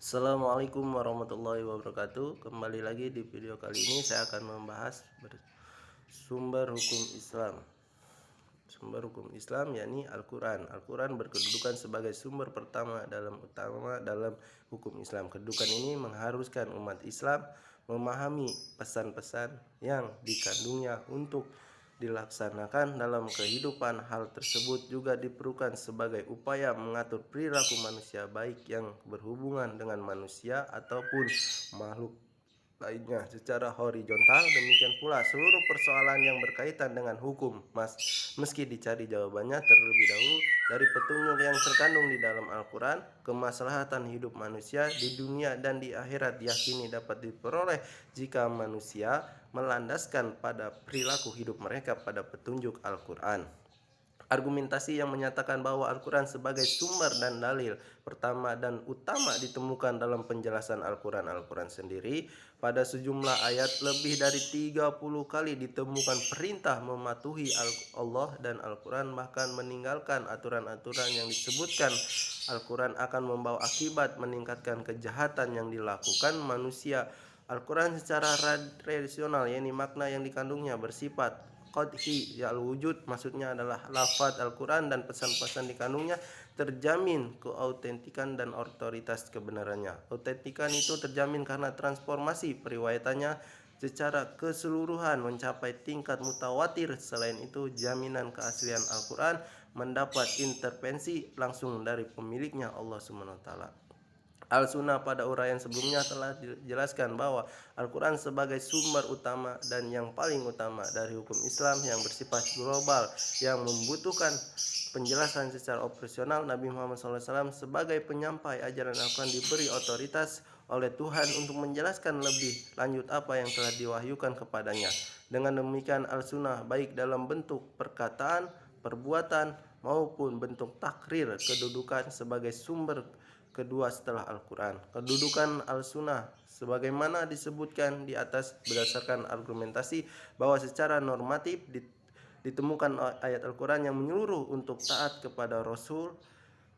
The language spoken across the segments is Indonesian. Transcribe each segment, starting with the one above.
Assalamualaikum warahmatullahi wabarakatuh. Kembali lagi di video kali ini saya akan membahas sumber hukum Islam. Sumber hukum Islam yakni Al-Quran. Al-Quran berkedudukan sebagai sumber utama dalam hukum Islam. Kedudukan ini mengharuskan umat Islam memahami pesan-pesan yang dikandungnya untuk dilaksanakan dalam kehidupan. Hal tersebut juga diperlukan sebagai upaya mengatur perilaku manusia baik yang berhubungan dengan manusia ataupun makhluk lainnya secara horizontal. Demikian pula seluruh persoalan yang berkaitan dengan hukum meski dicari jawabannya terlebih dahulu dari petunjuk yang terkandung di dalam Al-Quran. Kemaslahatan hidup manusia di dunia dan di akhirat diyakini dapat diperoleh jika manusia melandaskan pada perilaku hidup mereka pada petunjuk Al-Quran. Argumentasi yang menyatakan bahwa Al-Quran sebagai sumber dan dalil pertama dan utama ditemukan dalam penjelasan Al-Quran sendiri. Pada sejumlah ayat lebih dari 30 kali ditemukan perintah mematuhi Allah dan Al-Quran, bahkan meninggalkan aturan-aturan yang disebutkan Al-Quran akan membawa akibat meningkatkan kejahatan yang dilakukan manusia. Al-Quran secara tradisional yakni makna yang dikandungnya bersifat qadhi ya wujud, maksudnya adalah lafaz Al-Quran dan pesan-pesan dikandungnya terjamin keautentikan dan otoritas kebenarannya. Autentikan itu terjamin karena transformasi periwayatannya secara keseluruhan mencapai tingkat mutawatir. Selain itu, jaminan keaslian Al-Quran mendapat intervensi langsung dari pemiliknya, Allah Subhanahu wa taala. Al-Sunnah pada uraian sebelumnya telah dijelaskan bahwa Al-Quran sebagai sumber utama dan yang paling utama dari hukum Islam yang bersifat global yang membutuhkan penjelasan secara operasional. Nabi Muhammad SAW sebagai penyampai ajaran Al-Quran diberi otoritas oleh Tuhan untuk menjelaskan lebih lanjut apa yang telah diwahyukan kepadanya. Dengan demikian Al-Sunnah baik dalam bentuk perkataan, perbuatan maupun bentuk takrir kedudukan sebagai sumber kedua setelah Al-Quran. Kedudukan Al-Sunnah sebagaimana disebutkan di atas berdasarkan argumentasi bahwa secara normatif ditemukan ayat Al-Quran yang menyuruh untuk taat kepada Rasul.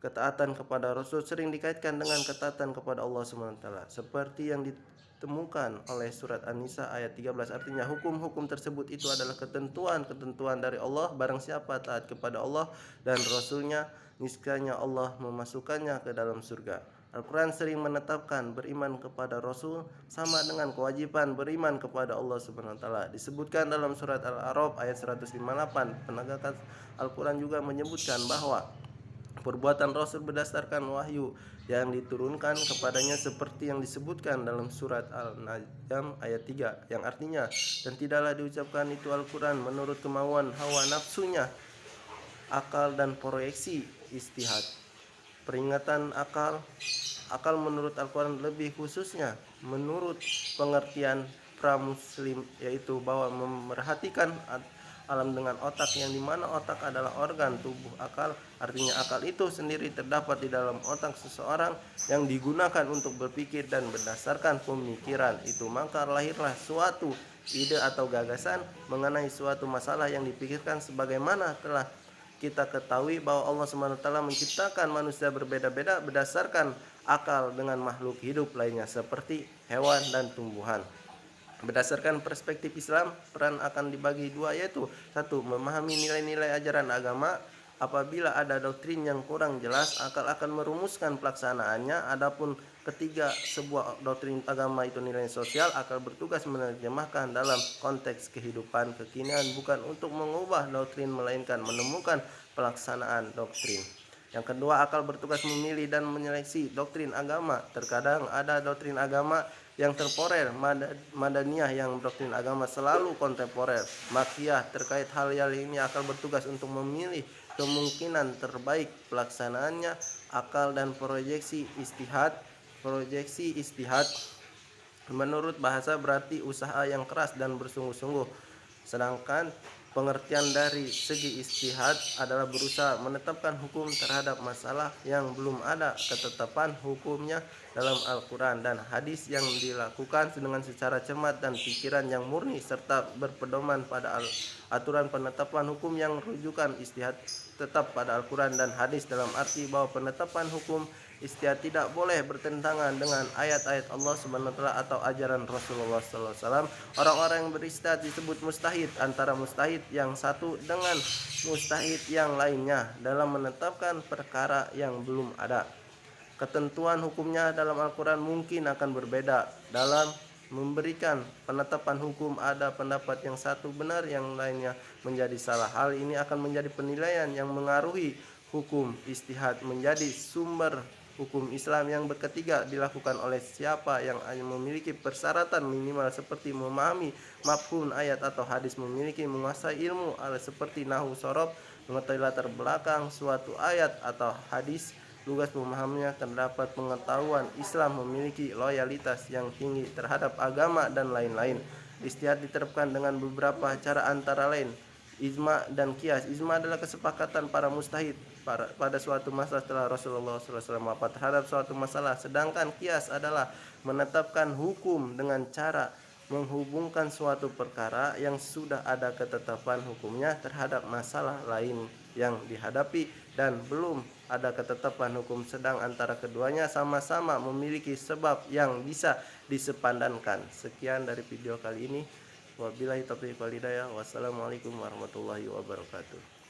Ketaatan kepada Rasul sering dikaitkan dengan ketaatan kepada Allah SWT, seperti yang ditemukan oleh surat An-Nisa ayat 13. Artinya hukum-hukum tersebut itu adalah ketentuan-ketentuan dari Allah. Barang siapa taat kepada Allah dan Rasulnya, niscaya Allah memasukkannya ke dalam surga. Al-Quran sering menetapkan beriman kepada Rasul sama dengan kewajiban beriman kepada Allah Subhanahu wa taala. Disebutkan dalam surat Al-A'raf ayat 158. Penegakan Al-Quran juga menyebutkan bahwa perbuatan Rasul berdasarkan wahyu yang diturunkan kepadanya seperti yang disebutkan dalam surat Al-Najm ayat 3, yang artinya dan tidaklah diucapkan itu Al-Quran menurut kemauan hawa nafsunya, akal dan proyeksi istihad. Peringatan akal menurut Al-Quran lebih khususnya menurut pengertian pramuslim, yaitu bahwa memerhatikan alam dengan otak, yang dimana otak adalah organ tubuh akal. Artinya akal itu sendiri terdapat di dalam otak seseorang yang digunakan untuk berpikir dan berdasarkan pemikiran itu maka lahirlah suatu ide atau gagasan mengenai suatu masalah yang dipikirkan. Sebagaimana telah kita ketahui bahwa Allah SWT menciptakan manusia berbeda-beda berdasarkan akal dengan makhluk hidup lainnya seperti hewan dan tumbuhan. Berdasarkan perspektif Islam, peran akan dibagi dua, yaitu satu, memahami nilai-nilai ajaran agama. Apabila ada doktrin yang kurang jelas, akal akan merumuskan pelaksanaannya. Adapun ketiga, sebuah doktrin agama itu nilai sosial, akal bertugas menerjemahkan dalam konteks kehidupan kekinian, bukan untuk mengubah doktrin melainkan menemukan pelaksanaan doktrin. Yang kedua, akal bertugas memilih dan menyeleksi doktrin agama. Terkadang ada doktrin agama yang temporer, madaniyah yang doktrin agama selalu kontemporer, makiyah. Terkait hal ini akal bertugas untuk memilih kemungkinan terbaik pelaksanaannya. Akal dan proyeksi istihad. Proyeksi istihad menurut bahasa berarti usaha yang keras dan bersungguh-sungguh, sedangkan pengertian dari segi istihad adalah berusaha menetapkan hukum terhadap masalah yang belum ada ketetapan hukumnya dalam Al-Quran dan hadis, yang dilakukan dengan secara cermat dan pikiran yang murni serta berpedoman pada aturan penetapan hukum yang rujukan istihad tetap pada Al-Quran dan hadis, dalam arti bahwa penetapan hukum Ijtihad tidak boleh bertentangan dengan ayat-ayat Allah Subhanahu wa taala atau ajaran Rasulullah sallallahu alaihi wasallam. Orang-orang yang berijtihad disebut mustahid, antara mustahid yang satu dengan mustahid yang lainnya dalam menetapkan perkara yang belum ada. Ketentuan hukumnya dalam Al-Quran mungkin akan berbeda. Dalam memberikan penetapan hukum ada pendapat yang satu benar, yang lainnya menjadi salah. Hal ini akan menjadi penilaian yang mengaruhi hukum ijtihad menjadi sumber hukum Islam. Yang ketiga, dilakukan oleh siapa yang memiliki persyaratan minimal seperti memahami mafhum ayat atau hadis, memiliki menguasai ilmu seperti nahwu, shorof, mengetahui latar belakang suatu ayat atau hadis, tugas memahaminya, terdapat pengetahuan Islam, memiliki loyalitas yang tinggi terhadap agama, dan lain-lain. Ijtihad diterapkan dengan beberapa cara, antara lain ijma dan qiyas. Ijma adalah kesepakatan para mustahid pada suatu masalah setelah Rasulullah SAW wafat terhadap suatu masalah. Sedangkan qiyas adalah menetapkan hukum dengan cara menghubungkan suatu perkara yang sudah ada ketetapan hukumnya terhadap masalah lain yang dihadapi dan belum ada ketetapan hukum, sedang antara keduanya sama-sama memiliki sebab yang bisa disepadankan. Sekian dari video kali ini. Wabillahi taufiq wal hidayah. Wassalamualaikum warahmatullahi wabarakatuh.